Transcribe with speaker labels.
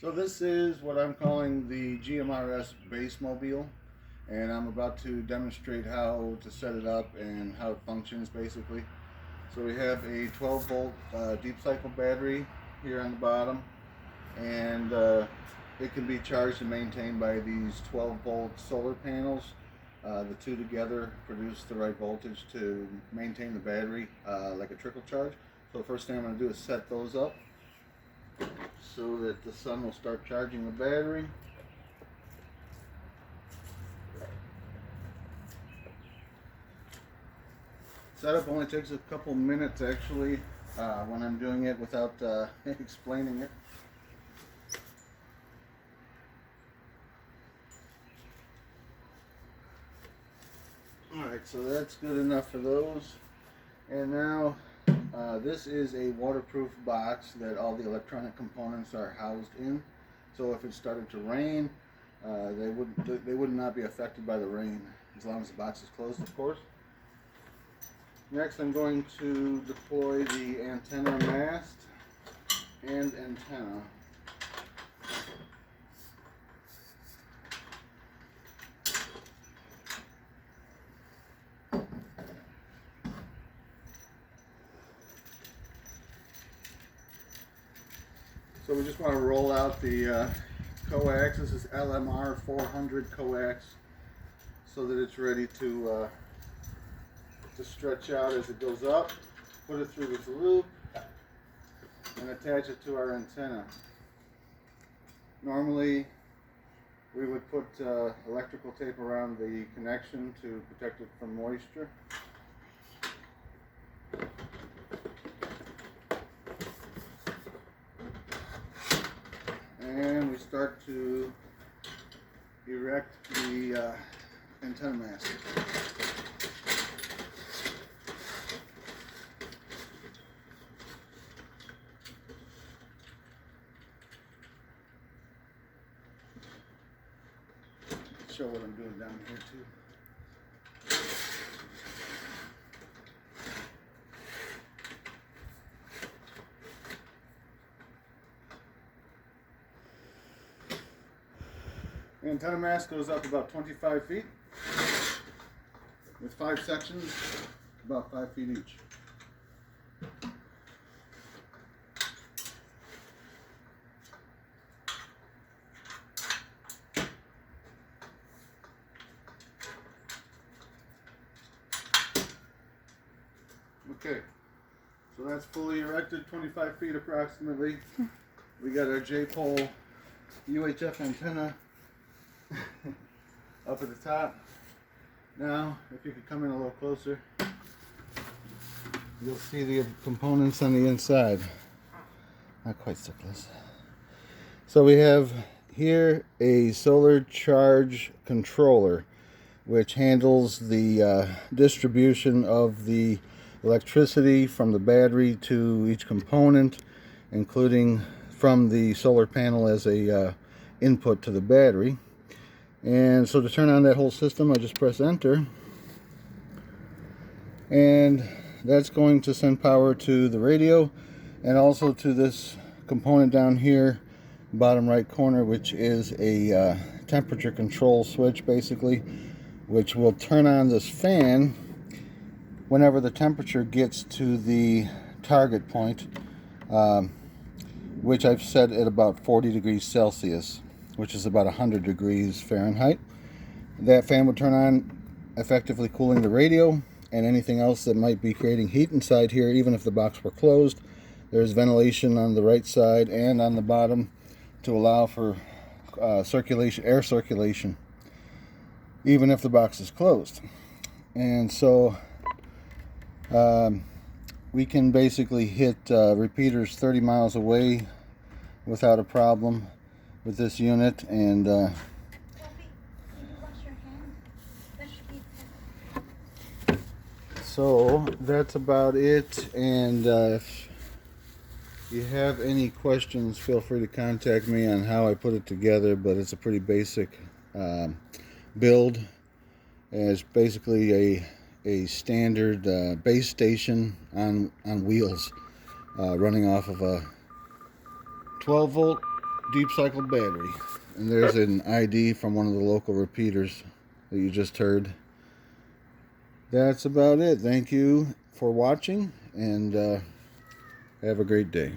Speaker 1: So this is what I'm calling the GMRS Basemobile, and I'm about to demonstrate how to set it up and how it functions basically. So we have a 12 volt deep cycle battery here on the bottom, and it can be charged and maintained by these 12 volt solar panels. The two together produce the right voltage to maintain the battery like a trickle charge. So the first thing I'm going to do is set those up so that the sun will start charging the battery. Setup only takes a couple minutes actually when I'm doing it without explaining it. Alright, so that's good enough for those. And now this is a waterproof box that all the electronic components are housed in. So if it started to rain, they would not be affected by the rain, as long as the box is closed, of course. Next, I'm going to deploy the antenna mast and antenna. So we just want to roll out the coax. This is LMR 400 coax, so that it's ready to stretch out as it goes up. Put it through this loop and attach it to our antenna. Normally we would put electrical tape around the connection to protect it from moisture. And we start to erect the antenna mast. Show what I'm doing down here too. The antenna mast goes up about 25 feet with 5 sections, about 5 feet each. Okay, so that's fully erected, 25 feet approximately. We got our J-pole UHF antenna up at the top. Now, if you could come in a little closer, you'll see the components on the inside. Not quite so close. So we have here a solar charge controller, which handles the distribution of the electricity from the battery to each component, including from the solar panel as a input to the battery. And so to turn on that whole system, I just press enter, and that's going to send power to the radio and also to this component down here, bottom right corner, which is a temperature control switch basically, which will turn on this fan whenever the temperature gets to the target point, which I've set at about 40 degrees Celsius, which is about 100 degrees Fahrenheit. That fan would turn on, effectively cooling the radio and anything else that might be creating heat inside here. Even if the box were closed, there's ventilation on the right side and on the bottom to allow for circulation, air circulation, even if the box is closed. And so we can basically hit repeaters 30 miles away without a problem with this unit. And so that's about it. And if you have any questions, feel free to contact me on how I put it together, but it's a pretty basic build. And it's basically a standard base station on wheels, running off of a 12 volt deep cycle battery. And there's an ID from one of the local repeaters that you just heard. That's about it. Thank you for watching, and have a great day.